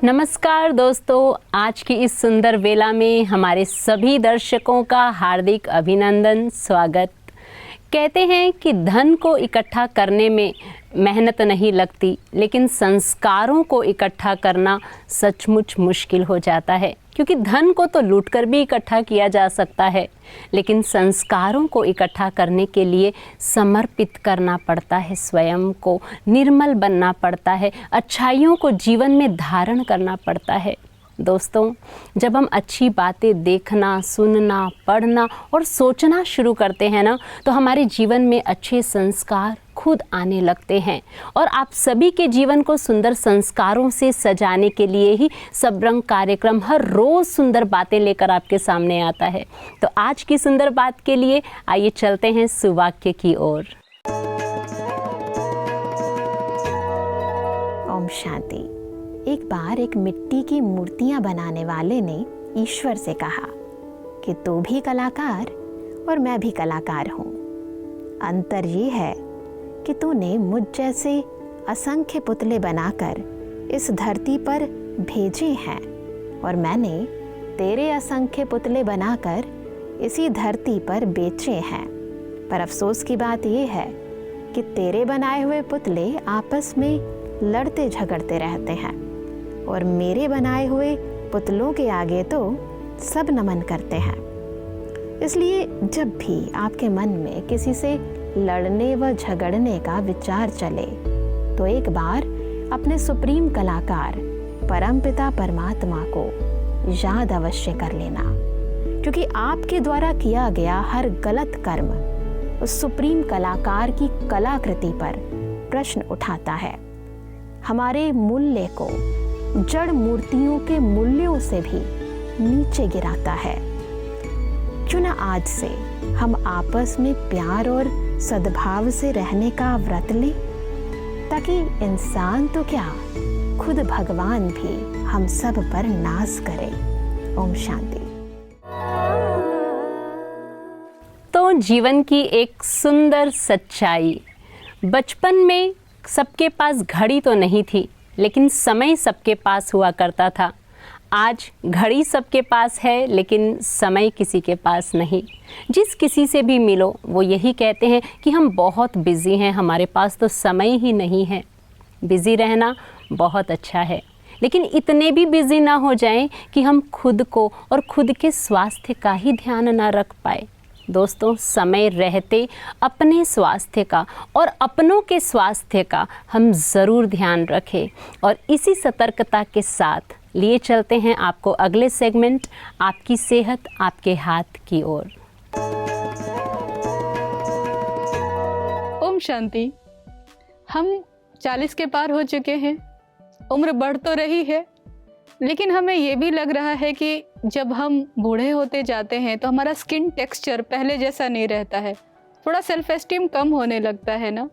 नमस्कार दोस्तों, आज की इस सुंदर वेला में हमारे सभी दर्शकों का हार्दिक अभिनंदन, स्वागत। कहते हैं कि धन को इकट्ठा करने में मेहनत नहीं लगती, लेकिन संस्कारों को इकट्ठा करना सचमुच मुश्किल हो जाता है। क्योंकि धन को तो लूटकर भी इकट्ठा किया जा सकता है, लेकिन संस्कारों को इकट्ठा करने के लिए समर्पित करना पड़ता है, स्वयं को निर्मल बनना पड़ता है, अच्छाइयों को जीवन में धारण करना पड़ता है। दोस्तों, जब हम अच्छी बातें देखना, सुनना, पढ़ना और सोचना शुरू करते हैं ना, तो हमारे जीवन में अच्छे संस्कार खुद आने लगते हैं। और आप सभी के जीवन को सुंदर संस्कारों से सजाने के लिए ही सबरंग कार्यक्रम हर रोज़ सुंदर बातें लेकर आपके सामने आता है। तो आज की सुंदर बात के लिए आइए चलते हैं सुवाक्य की ओर। ओम शांति। एक बार एक मिट्टी की मूर्तियां बनाने वाले ने ईश्वर से कहा कि तू भी कलाकार और मैं भी कलाकार हूँ। अंतर ये है कि तूने मुझ जैसे असंख्य पुतले बनाकर इस धरती पर भेजे हैं और मैंने तेरे असंख्य पुतले बनाकर इसी धरती पर बेचे हैं। पर अफसोस की बात यह है कि तेरे बनाए हुए पुतले आपस में लड़ते झगड़ते रहते हैं और मेरे बनाए हुए पुतलों के आगे तो सब नमन करते हैं। इसलिए जब भी आपके मन में किसी से लड़ने व झगड़ने का विचार चले तो एक बार अपने सुप्रीम कलाकार परमपिता परमात्मा को याद अवश्य कर लेना, क्योंकि आपके द्वारा किया गया हर गलत कर्म उस सुप्रीम कलाकार की कलाकृति पर प्रश्न उठाता है, हमारे मूल्य को जड़ मूर्तियों के मूल्यों से भी नीचे गिराता है। क्यों ना आज से हम आपस में प्यार और सद्भाव से रहने का व्रत लें, ताकि इंसान तो क्या, खुद भगवान भी हम सब पर नाज करे। ओम शांति। तो जीवन की एक सुंदर सच्चाई, बचपन में सबके पास घड़ी तो नहीं थी, लेकिन समय सबके पास हुआ करता था। आज घड़ी सबके पास है, लेकिन समय किसी के पास नहीं। जिस किसी से भी मिलो वो यही कहते हैं कि हम बहुत बिज़ी हैं, हमारे पास तो समय ही नहीं है। बिज़ी रहना बहुत अच्छा है, लेकिन इतने भी बिज़ी ना हो जाएं कि हम खुद को और खुद के स्वास्थ्य का ही ध्यान ना रख पाए। दोस्तों, समय रहते अपने स्वास्थ्य का और अपनों के स्वास्थ्य का हम ज़रूर ध्यान रखें। और इसी सतर्कता के साथ लिए चलते हैं आपको अगले सेगमेंट, आपकी सेहत आपके हाथ की ओर। ओम शांति। हम 40 के पार हो चुके हैं, उम्र बढ़ तो रही है, लेकिन हमें ये भी लग रहा है कि जब हम बूढ़े होते जाते हैं तो हमारा स्किन टेक्सचर पहले जैसा नहीं रहता है, थोड़ा सेल्फ एस्टीम कम होने लगता है ना।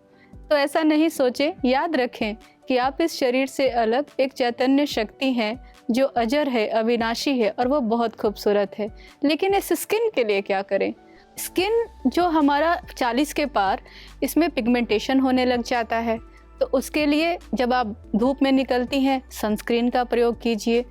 तो ऐसा नहीं सोचें, याद रखें कि आप इस शरीर से अलग एक चैतन्य शक्ति हैं जो अजर है, अविनाशी है और वो बहुत खूबसूरत है। लेकिन इस स्किन के लिए क्या करें? स्किन जो हमारा 40 के पार, इसमें पिगमेंटेशन होने लग जाता है। तो उसके लिए जब आप धूप में निकलती हैं, सनस्क्रीन का प्रयोग कीजिए।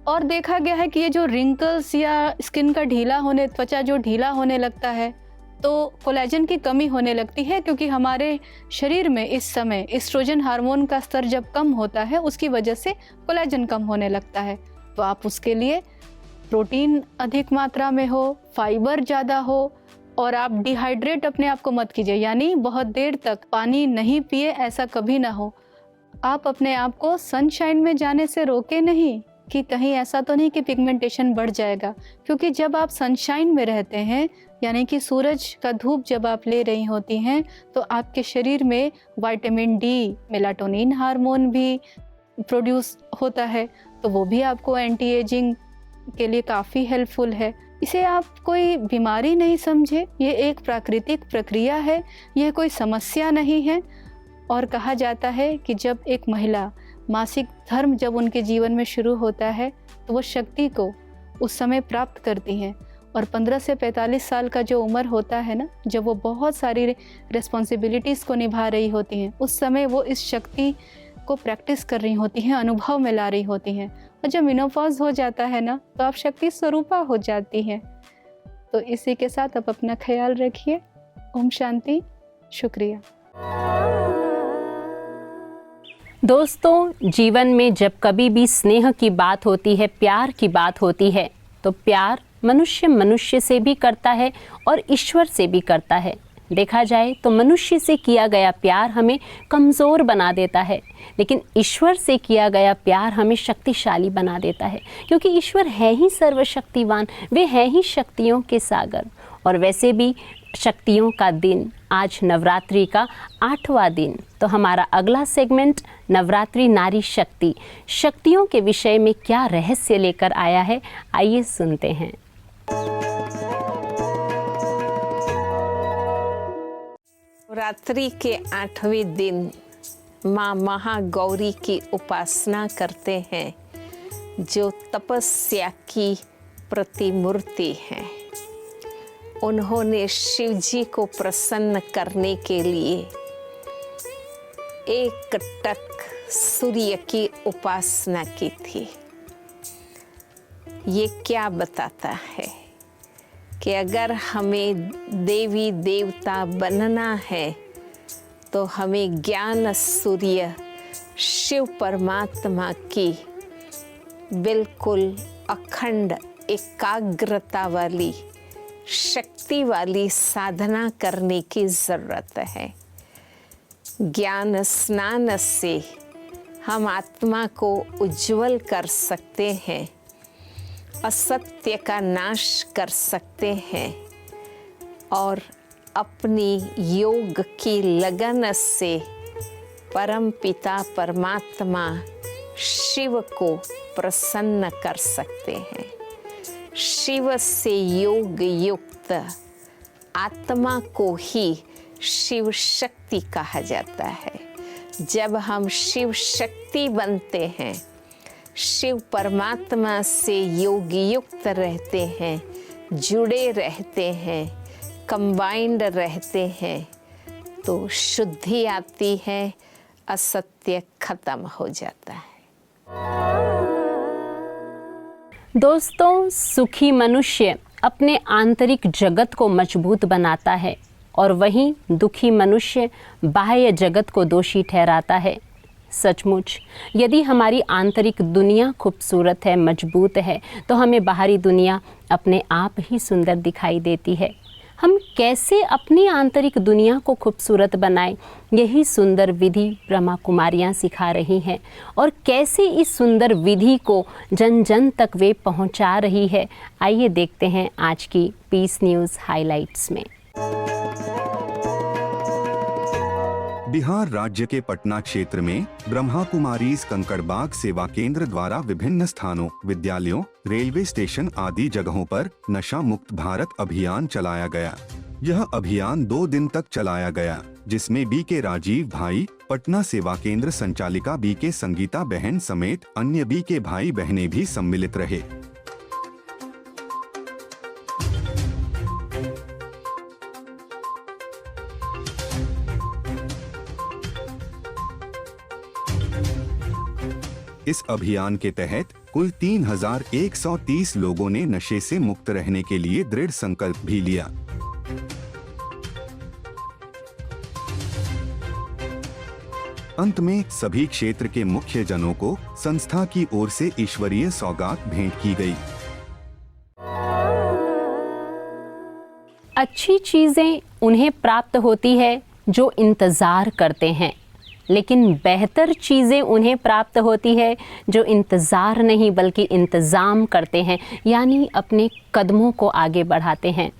और देखा गया है कि ये जो रिंकल्स या स्किन का ढीला होने, त्वचा जो ढीला होने लगता है, तो कोलेजन की कमी होने लगती है, क्योंकि हमारे शरीर में इस समय एस्ट्रोजन हार्मोन का स्तर जब कम होता है, उसकी वजह से कोलेजन कम होने लगता है। तो आप उसके लिए प्रोटीन अधिक मात्रा में हो, फाइबर ज़्यादा हो, और आप डिहाइड्रेट अपने आप को मत कीजिए, यानी बहुत देर तक पानी नहीं पिए, ऐसा कभी ना हो। आप अपने आप को सनशाइन में जाने से रोके नहीं कि कहीं ऐसा तो नहीं कि पिगमेंटेशन बढ़ जाएगा, क्योंकि जब आप सनशाइन में रहते हैं, यानी कि सूरज का धूप जब आप ले रही होती हैं, तो आपके शरीर में विटामिन डी, मेलाटोनिन हार्मोन भी प्रोड्यूस होता है, तो वो भी आपको एंटी एजिंग के लिए काफ़ी हेल्पफुल है। इसे आप कोई बीमारी नहीं समझे, ये एक प्राकृतिक प्रक्रिया है, ये कोई समस्या नहीं है। और कहा जाता है कि जब एक महिला मासिक धर्म जब उनके जीवन में शुरू होता है, तो वो शक्ति को उस समय प्राप्त करती हैं। और 15 से 45 साल का जो उम्र होता है ना, जब वो बहुत सारी रिस्पॉन्सिबिलिटीज़ को निभा रही होती हैं, उस समय वो इस शक्ति को प्रैक्टिस कर रही होती हैं, अनुभव में ला रही होती हैं। और जब मेनोपॉज हो जाता है ना, तो आप शक्ति स्वरूपा हो जाती हैं। तो इसी के साथ आप अपना ख्याल रखिए। ओम शांति। शुक्रिया। दोस्तों, जीवन में जब कभी भी स्नेह की बात होती है, प्यार की बात होती है, तो प्यार मनुष्य मनुष्य से भी करता है और ईश्वर से भी करता है। देखा जाए तो मनुष्य से किया गया प्यार हमें कमज़ोर बना देता है, लेकिन ईश्वर से किया गया प्यार हमें शक्तिशाली बना देता है, क्योंकि ईश्वर है ही सर्वशक्तिवान, वे हैं ही शक्तियों के सागर। और वैसे भी शक्तियों का दिन, आज नवरात्रि का 8वां दिन। तो हमारा अगला सेगमेंट नवरात्रि नारी शक्ति, शक्तियों के विषय में क्या रहस्य लेकर आया है, आइए सुनते हैं। नवरात्रि के 8वें दिन माँ महागौरी की उपासना करते हैं, जो तपस्या की प्रतिमूर्ति हैं। उन्होंने शिव जी को प्रसन्न करने के लिए एक टक सूर्य की उपासना की थी। ये क्या बताता है कि अगर हमें देवी देवता बनना है तो हमें ज्ञान सूर्य शिव परमात्मा की बिल्कुल अखंड एकाग्रता वाली, शक्ति वाली साधना करने की ज़रूरत है। ज्ञान स्नान से हम आत्मा को उज्जवल कर सकते हैं, असत्य का नाश कर सकते हैं और अपनी योग की लगन से परम पिता परमात्मा शिव को प्रसन्न कर सकते हैं। शिव से योग युक्त आत्मा को ही शिव शक्ति कहा जाता है। जब हम शिव शक्ति बनते हैं, शिव परमात्मा से योग युक्त रहते हैं, जुड़े रहते हैं, कंबाइंड रहते हैं, तो शुद्धि आती है, असत्य खत्म हो जाता है। दोस्तों, सुखी मनुष्य अपने आंतरिक जगत को मजबूत बनाता है और वहीं दुखी मनुष्य बाह्य जगत को दोषी ठहराता है। सचमुच, यदि हमारी आंतरिक दुनिया खूबसूरत है, मजबूत है, तो हमें बाहरी दुनिया अपने आप ही सुंदर दिखाई देती है। हम कैसे अपनी आंतरिक दुनिया को खूबसूरत बनाएं, यही सुंदर विधि ब्रह्मा कुमारियाँ सिखा रही हैं। और कैसे इस सुंदर विधि को जन जन तक वे पहुंचा रही है, आइए देखते हैं आज की पीस न्यूज़ हाइलाइट्स में। बिहार राज्य के पटना क्षेत्र में ब्रह्मा कुमारीज कंकड़बाग सेवा केंद्र द्वारा विभिन्न स्थानों, विद्यालयों, रेलवे स्टेशन आदि जगहों पर नशा मुक्त भारत अभियान चलाया गया। यह अभियान 2 दिन तक चलाया गया, जिसमें BK राजीव भाई, पटना सेवा केंद्र संचालिका BK संगीता बहन समेत अन्य BK भाई बहनें भी सम्मिलित रहे। इस अभियान के तहत कुल 3130 लोगों ने नशे से मुक्त रहने के लिए दृढ़ संकल्प भी लिया। अंत में सभी क्षेत्र के मुख्य जनों को संस्था की ओर से ईश्वरीय सौगात भेंट की गई। अच्छी चीजें उन्हें प्राप्त होती है जो इंतजार करते हैं, लेकिन बेहतर चीज़ें उन्हें प्राप्त होती है जो इंतज़ार नहीं बल्कि इंतज़ाम करते हैं, यानी अपने कदमों को आगे बढ़ाते हैं।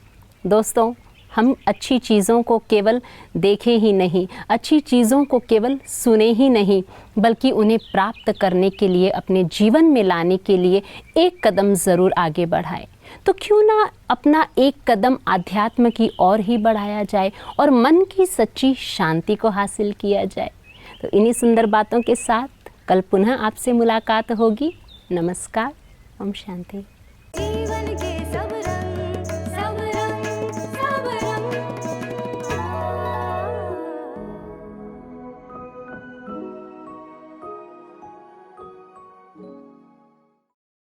दोस्तों, हम अच्छी चीज़ों को केवल देखें ही नहीं, अच्छी चीज़ों को केवल सुने ही नहीं, बल्कि उन्हें प्राप्त करने के लिए, अपने जीवन में लाने के लिए एक कदम ज़रूर आगे बढ़ाएं। तो क्यों ना अपना एक कदम आध्यात्म की ओर ही बढ़ाया जाए और मन की सच्ची शांति को हासिल किया जाए। तो इन्हीं सुंदर बातों के साथ कल पुनः आपसे मुलाकात होगी। नमस्कार। ओम शांति।